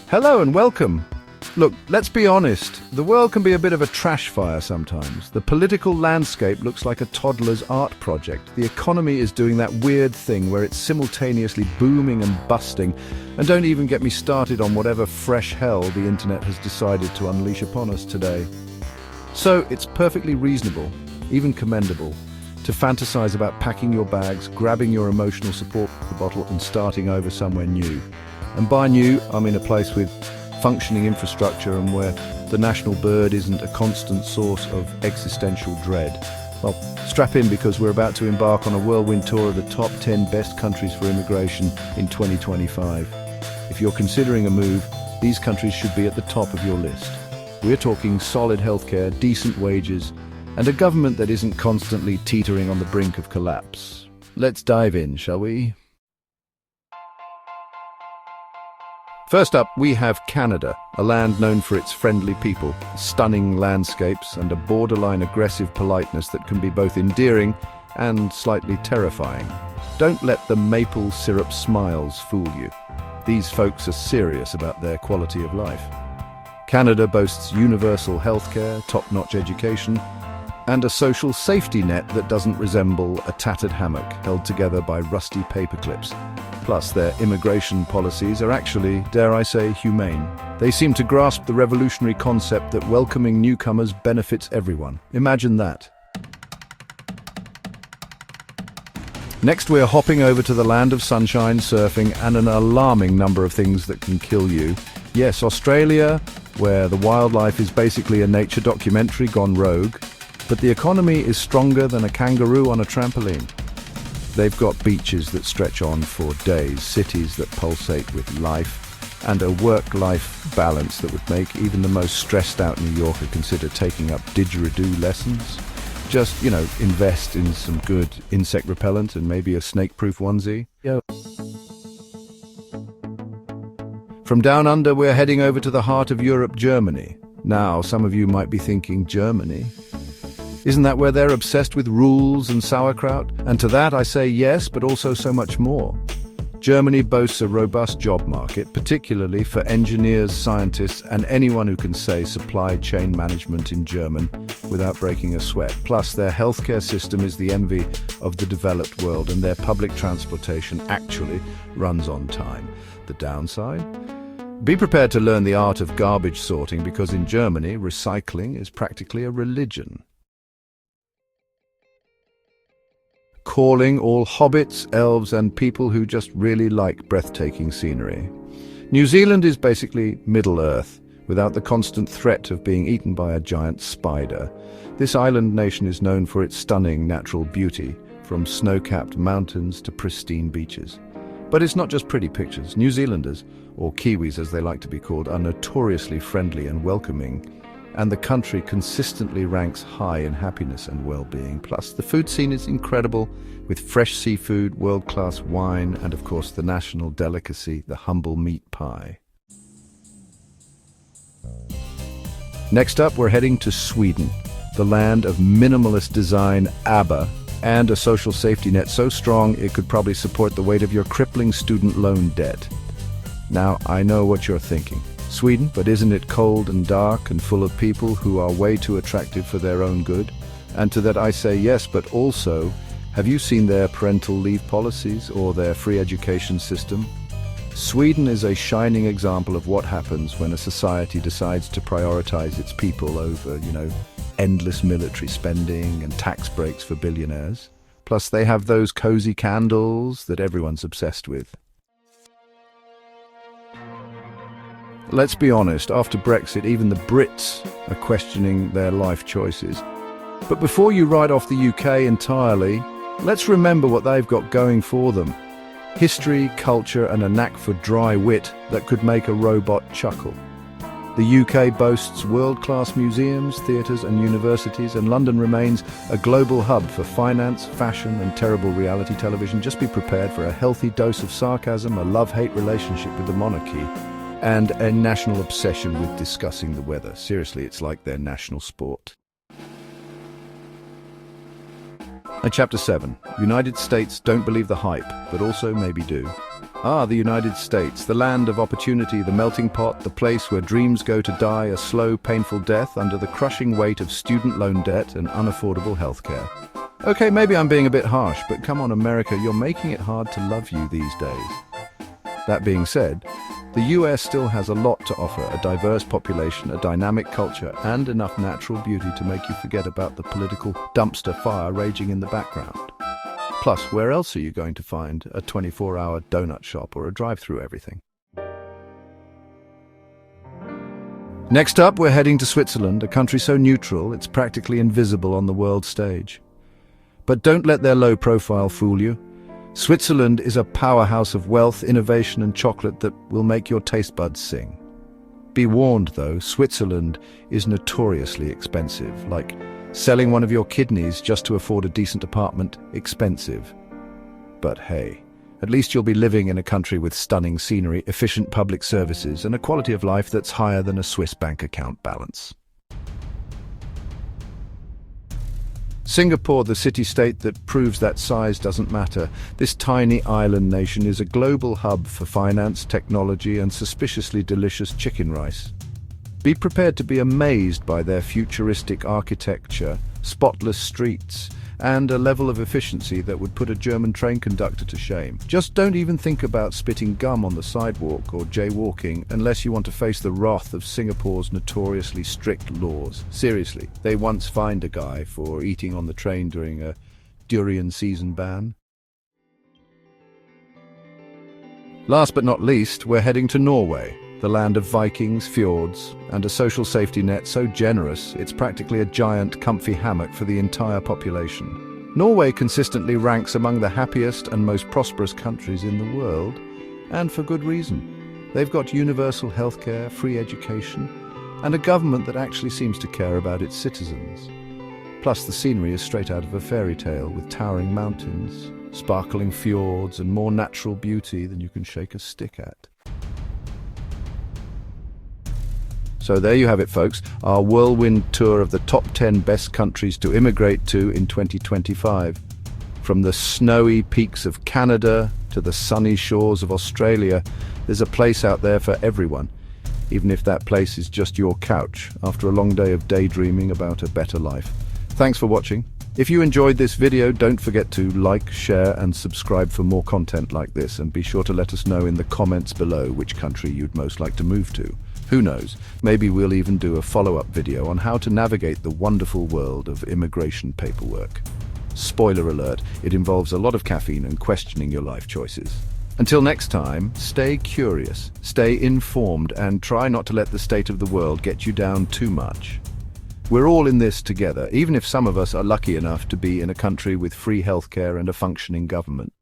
Hello and welcome. Look, let's be honest, the world can be a bit of a trash fire sometimes. The political landscape looks like a toddler's art project. The economy is doing that weird thing where it's simultaneously booming and busting. And don't even get me started on whatever fresh hell the internet has decided to unleash upon us today. So it's perfectly reasonable, even commendable, to fantasize about packing your bags, grabbing your emotional support bottle and starting over somewhere new. And by new, I mean a place with functioning infrastructure and where the national bird isn't a constant source of existential dread. Well, strap in because we're about to embark on a whirlwind tour of the top 10 best countries for immigration in 2025. If you're considering a move, these countries should be at the top of your list. We're talking solid healthcare, decent wages, and a government that isn't constantly teetering on the brink of collapse. Let's dive in, shall we? First up, we have Canada, a land known for its friendly people, stunning landscapes, and a borderline aggressive politeness that can be both endearing and slightly terrifying. Don't let the maple syrup smiles fool you. These folks are serious about their quality of life. Canada boasts universal healthcare, top-notch education, and a social safety net that doesn't resemble a tattered hammock held together by rusty paper clips. Plus, their immigration policies are actually, dare I say, humane. They seem to grasp the revolutionary concept that welcoming newcomers benefits everyone. Imagine that. Next, we're hopping over to the land of sunshine, surfing, and an alarming number of things that can kill you. Yes, Australia, where the wildlife is basically a nature documentary gone rogue, but the economy is stronger than a kangaroo on a trampoline. They've got beaches that stretch on for days, cities that pulsate with life, and a work-life balance that would make even the most stressed-out New Yorker consider taking up didgeridoo lessons. Just, invest in some good insect repellent and maybe a snake-proof onesie. Yo. From down under, we're heading over to the heart of Europe, Germany. Now, some of you might be thinking, Germany? Isn't that where they're obsessed with rules and sauerkraut? And to that I say yes, but also so much more. Germany boasts a robust job market, particularly for engineers, scientists, and anyone who can say supply chain management in German without breaking a sweat. Plus, their healthcare system is the envy of the developed world, and their public transportation actually runs on time. The downside? Be prepared to learn the art of garbage sorting, because in Germany, recycling is practically a religion. Calling all hobbits, elves, and people who just really like breathtaking scenery. New Zealand is basically Middle-earth, without the constant threat of being eaten by a giant spider. This island nation is known for its stunning natural beauty, from snow-capped mountains to pristine beaches. But it's not just pretty pictures. New Zealanders, or Kiwis as they like to be called, are notoriously friendly and welcoming. And the country consistently ranks high in happiness and well-being. Plus, the food scene is incredible, with fresh seafood, world-class wine, and of course the national delicacy, the humble meat pie. Next up, we're heading to Sweden, the land of minimalist design ABBA, and a social safety net so strong it could probably support the weight of your crippling student loan debt. Now, I know what you're thinking. Sweden, but isn't it cold and dark and full of people who are way too attractive for their own good? And to that I say yes, but also, have you seen their parental leave policies or their free education system? Sweden is a shining example of what happens when a society decides to prioritize its people over, endless military spending and tax breaks for billionaires. Plus, they have those cozy candles that everyone's obsessed with. Let's be honest, after Brexit, even the Brits are questioning their life choices. But before you write off the UK entirely, let's remember what they've got going for them. History, culture, and a knack for dry wit that could make a robot chuckle. The UK boasts world-class museums, theatres, and universities, and London remains a global hub for finance, fashion, and terrible reality television. Just be prepared for a healthy dose of sarcasm, a love-hate relationship with the monarchy, and a national obsession with discussing the weather. Seriously, it's like their national sport. And Chapter 7. United States don't believe the hype, but also maybe do. Ah, the United States, the land of opportunity, the melting pot, the place where dreams go to die a slow, painful death under the crushing weight of student loan debt and unaffordable healthcare. Okay, maybe I'm being a bit harsh, but come on, America, you're making it hard to love you these days. That being said, the US still has a lot to offer, a diverse population, a dynamic culture, and enough natural beauty to make you forget about the political dumpster fire raging in the background. Plus, where else are you going to find a 24-hour donut shop or a drive-through everything? Next up, we're heading to Switzerland, a country so neutral it's practically invisible on the world stage. But don't let their low profile fool you. Switzerland is a powerhouse of wealth, innovation and chocolate that will make your taste buds sing. Be warned though, Switzerland is notoriously expensive, like selling one of your kidneys just to afford a decent apartment, expensive. But hey, at least you'll be living in a country with stunning scenery, efficient public services and a quality of life that's higher than a Swiss bank account balance. Singapore, the city-state that proves that size doesn't matter. This tiny island nation is a global hub for finance, technology, and suspiciously delicious chicken rice. Be prepared to be amazed by their futuristic architecture, spotless streets, and a level of efficiency that would put a German train conductor to shame. Just don't even think about spitting gum on the sidewalk or jaywalking unless you want to face the wrath of Singapore's notoriously strict laws. Seriously, they once fined a guy for eating on the train during a durian season ban. Last but not least, we're heading to Norway, the land of Vikings, fjords, and a social safety net so generous it's practically a giant, comfy hammock for the entire population. Norway consistently ranks among the happiest and most prosperous countries in the world, and for good reason. They've got universal healthcare, free education, and a government that actually seems to care about its citizens. Plus, the scenery is straight out of a fairy tale, with towering mountains, sparkling fjords, and more natural beauty than you can shake a stick at. So there you have it, folks, our whirlwind tour of the top 10 best countries to immigrate to in 2025. From the snowy peaks of Canada to the sunny shores of Australia, there's a place out there for everyone, even if that place is just your couch after a long day of daydreaming about a better life. Thanks for watching. If you enjoyed this video, don't forget to like, share and subscribe for more content like this, and be sure to let us know in the comments below which country you'd most like to move to. Who knows, maybe we'll even do a follow-up video on how to navigate the wonderful world of immigration paperwork. Spoiler alert, it involves a lot of caffeine and questioning your life choices. Until next time, stay curious, stay informed, and try not to let the state of the world get you down too much. We're all in this together, even if some of us are lucky enough to be in a country with free healthcare and a functioning government.